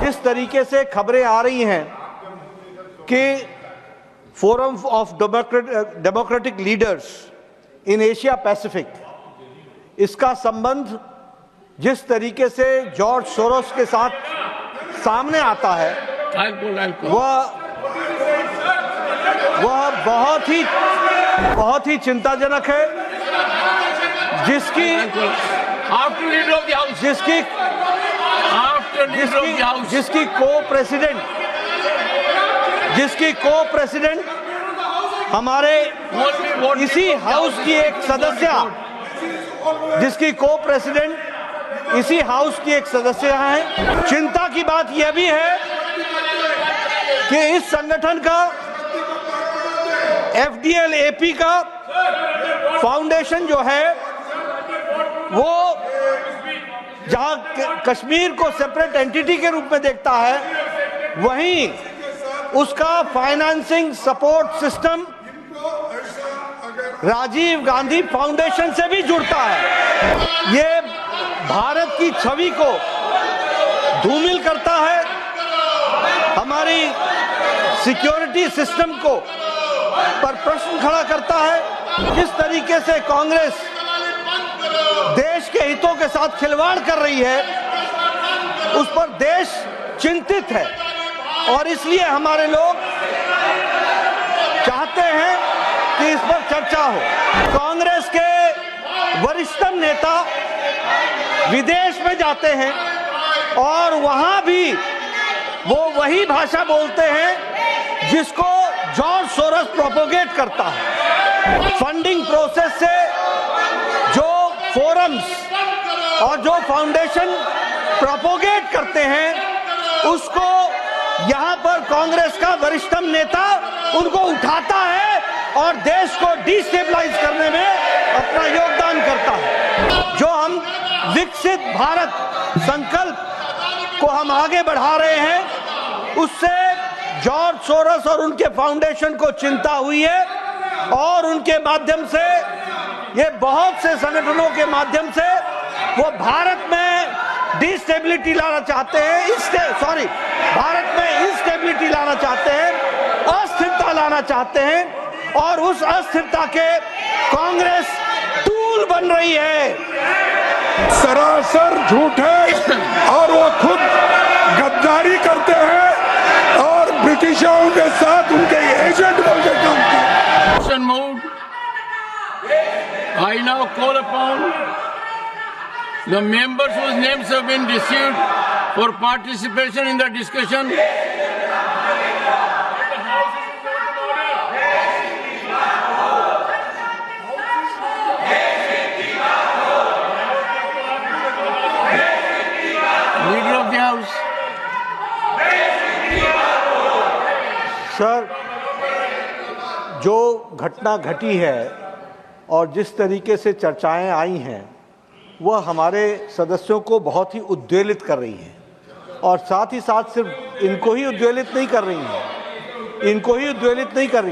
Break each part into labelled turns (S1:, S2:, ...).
S1: जिस तरीके से खबरें आ रही हैं कि forum of democratic leaders in Asia Pacific, इसका संबंध जिस तरीके से जॉर्ज सोरोस के साथ सामने आता है वह बहुत ही चिंताजनक है, जिसकी को प्रेसिडेंट हमारे इसी हाउस की एक सदस्य, जिसकी को प्रेसिडेंट इसी हाउस की एक सदस्य हैं। चिंता की बात यह भी है कि इस संगठन का FDL-AP का फाउंडेशन जो है वो जहां कश्मीर को सेपरेट एंटिटी के रूप में देखता है, वहीं उसका financing support system Rajiv Gandhi foundation से भी जुड़ता है। ये भारत की छवि को धूमिल करता है, हमारी सिक्योरिटी सिस्टम को पर प्रश्न खड़ा करता है। जिस तरीके से कांग्रेस देश के हितों के साथ खिलवाड़ कर रही है, उस पर देश चिंतित है और इसलिए हमारे लोग चाहते हैं कि इस पर चर्चा हो। कांग्रेस के वरिष्ठतम नेता विदेश में जाते हैं और वहां भी वो वही भाषा बोलते हैं जिसको जॉर्ज सोरोस प्रोपोगेट करता है। फंडिंग प्रोसेस से जो फोरम्स और जो फाउंडेशन प्रोपोगेट करते हैं, उसको यहां पर कांग्रेस का वरिष्ठतम नेता उनको उठाता है और देश को डिस्टेबलाइज करने में अपना योगदान करता है। जो हम विकसित भारत संकल्प को हम आगे बढ़ा रहे हैं, उससे जॉर्ज सोरोस और उनके फाउंडेशन को चिंता हुई है और उनके माध्यम से, ये बहुत से संगठनों के माध्यम से वो भारत में डिस्टेबिलिटी लाना चाहते हैं, भारत में इंस्टेबिलिटी लाना चाहते हैं, अस्थिरता लाना चाहते हैं और उस अस्थिरता के कांग्रेस टूल बन रही है।
S2: सरासर झूठ है और वो खुद गद्दारी करते हैं और ब्रिटिशों के साथ उनके एजेंट बन के काम करते हैं।
S3: I now call upon the members whose names have been received for participation in the discussion. Leader of the House.
S1: Sir, जो घटना घटी है और जिस तरीके से चर्चाएं आई हैं, वह हमारे सदस्यों को बहुत ही उद्वेलित कर रही हैं और साथ ही साथ सिर्फ इनको ही उद्वेलित नहीं कर रही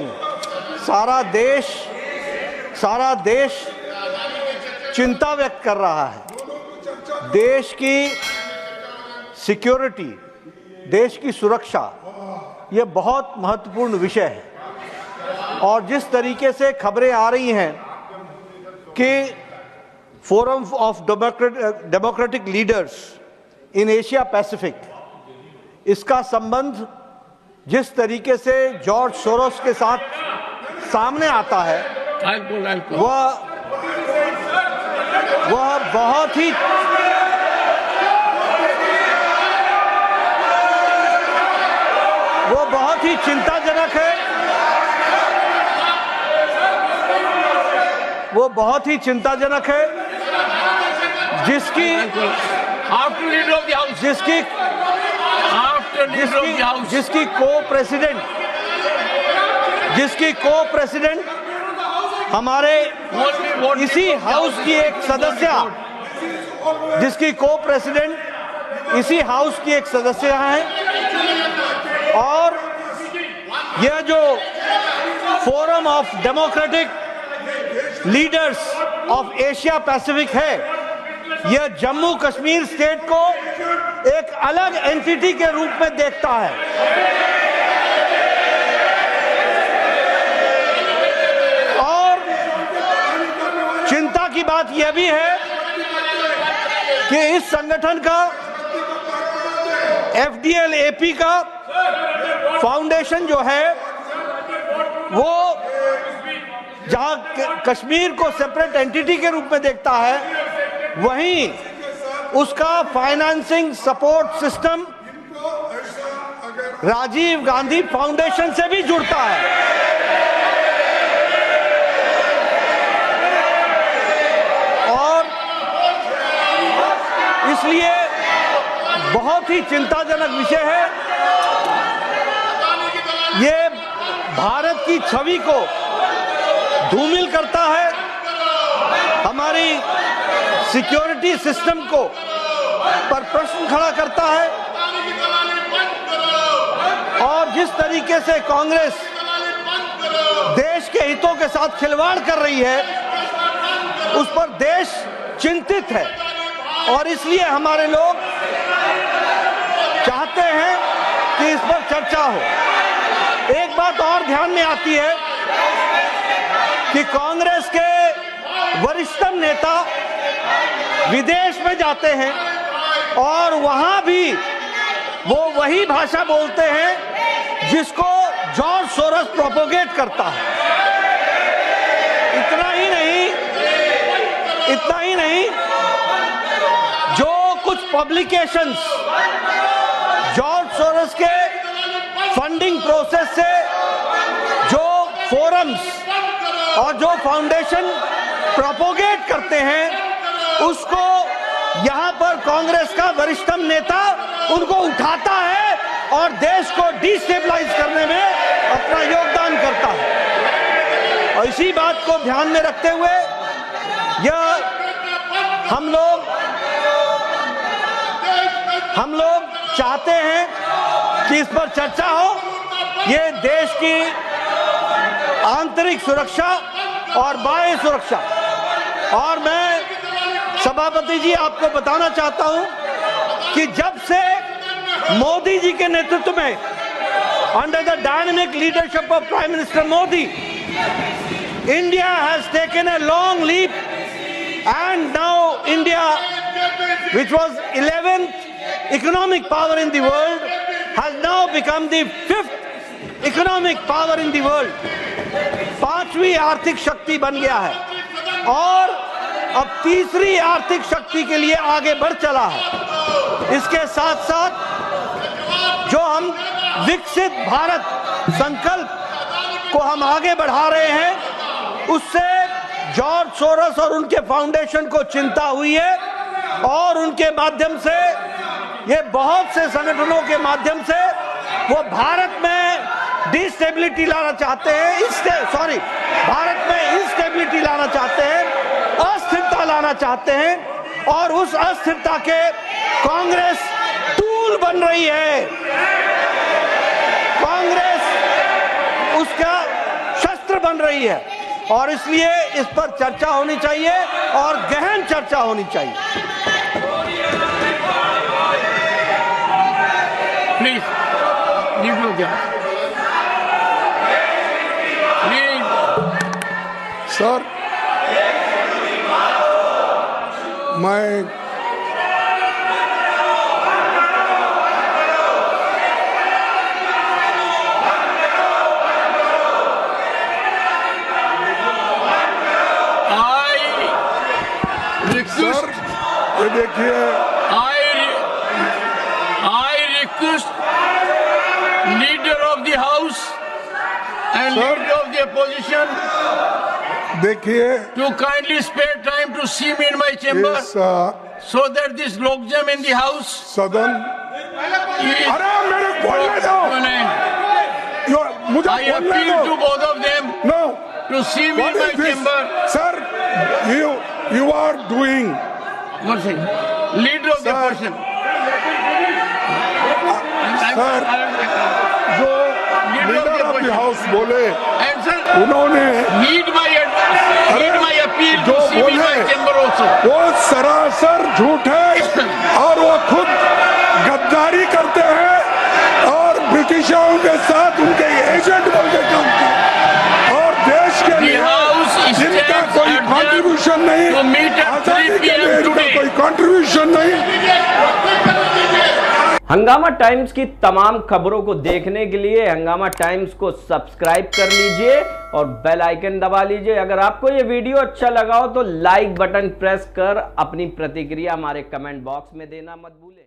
S1: हैं, सारा देश चिंता व्यक्त कर रहा है। देश की सिक्योरिटी, देश की सुरक्षा, यह बहुत महत्वपूर्ण विषय है और जिस तरीके से खबरें आ रही हैं कि forum of democratic leaders in Asia Pacific, इसका संबंध जिस तरीके से जॉर्ज सोरोस के साथ सामने आता है, वह बहुत ही चिंताजनक है। वो बहुत ही चिंताजनक है, जिसकी को प्रेसिडेंट हमारे इसी हाउस की एक सदस्य, जिसकी को प्रेसिडेंट इसी हाउस की एक सदस्य हैं और यह जो forum of democratic leaders of Asia Pacific है, यह जम्मू कश्मीर स्टेट को एक अलग एंटिटी के रूप में देखता है। और चिंता की बात यह भी है कि इस संगठन का FDL-AP का फाउंडेशन जो है वो जहां कश्मीर को सेपरेट एंटिटी के रूप में देखता है, वहीं उसका financing support system Rajiv Gandhi foundation से भी जुड़ता है। और इसलिए बहुत ही चिंताजनक विषय है। ये भारत की छवि को धूमिल करता है, हमारी सिक्योरिटी सिस्टम को पर प्रश्न खड़ा करता है। और जिस तरीके से कांग्रेस देश के हितों के साथ खिलवाड़ कर रही है, उस पर देश चिंतित है। और इसलिए हमारे लोग चाहते हैं कि इस पर चर्चा हो। एक बात और ध्यान में आती है कि कांग्रेस के वरिष्ठतम नेता विदेश में जाते हैं और वहां भी वो वही भाषा बोलते हैं जिसको जॉर्ज सोरोस प्रोपोगेट करता है। इतना ही नहीं, जो कुछ पब्लिकेशंस जॉर्ज सोरोस के फंडिंग प्रोसेस से जो फोरम्स और जो फाउंडेशन प्रोपोगेट करते हैं, उसको यहां पर कांग्रेस का वरिष्ठतम नेता उनको उठाता है और देश को डिस्टेबलाइज करने में अपना योगदान करता है। और इसी बात को ध्यान में रखते हुए यह हम लोग चाहते हैं कि इस पर चर्चा हो। ये देश की आंतरिक सुरक्षा और बाह्य सुरक्षा। और मैं सभापति जी आपको बताना चाहता हूं कि जब से मोदी जी के नेतृत्व में under the dynamic leadership of prime minister Modi, India has taken a long leap, and now India, which was 11th economic power in the world, has now become the 5th economic power in the world. 5वीं आर्थिक शक्ति बन गया है और अब तीसरी आर्थिक शक्ति के लिए आगे बढ़ चला है। इसके साथ साथ जो हम विकसित भारत संकल्प को हम आगे बढ़ा रहे हैं, उससे जॉर्ज सोरोस और उनके फाउंडेशन को चिंता हुई है और उनके माध्यम से, ये बहुत से संगठनों के माध्यम से वो भारत में डिस्टेबिलिटी लाना चाहते हैं, भारत में इंस्टेबिलिटी लाना चाहते हैं, अस्थिरता लाना चाहते हैं। और उस अस्थिरता के कांग्रेस टूल बन रही है, कांग्रेस उसका शस्त्र बन रही है। और इसलिए इस पर चर्चा होनी चाहिए और गहन चर्चा होनी चाहिए।
S3: प्लीज
S2: सर, मैं सर ये देखिए,
S3: I request leader of the house and leader of the opposition
S2: देखिए
S3: to kindly spare time to see me in my chamber,
S2: इस
S3: so that this logjam in the house
S2: सदन,
S3: is
S2: अरे मेरे बोलने दो, मुझे
S3: I
S2: बोलने
S3: appeal to
S2: दो।
S3: both of them
S2: No,
S3: to see me
S2: what
S3: in my
S2: is this?
S3: chamber.
S2: Sir, you are doing,
S3: One second. Leader of the
S2: Sir.
S3: opposition.
S2: Sir जो leader of the house बोले,
S3: And sir,
S2: उन्होंने
S3: need my advice. heed my appeal to
S2: जो
S3: CBI
S2: बोले
S3: chamber also.
S2: वो सरासर झूठ है और वो खुद गद्दारी करते हैं और ब्रिटिशों के साथ उनके एजेंट बन के काम करते हैं और देश के
S3: The
S2: लिए
S3: House
S2: जिनका
S3: stands
S2: कोई
S3: adjourned
S2: कंट्रीब्यूशन नहीं,
S3: to meet at
S2: आजादी
S3: 3
S2: के लिए
S3: PM
S2: इनका
S3: today.
S2: कोई कंट्रीब्यूशन नहीं।
S4: हंगामा टाइम्स की तमाम खबरों को देखने के लिए हंगामा टाइम्स को सब्सक्राइब कर लीजिए और बेल आइकन दबा लीजिए। अगर आपको ये वीडियो अच्छा लगा हो तो लाइक बटन प्रेस कर अपनी प्रतिक्रिया हमारे कमेंट बॉक्स में देना मत भूलें।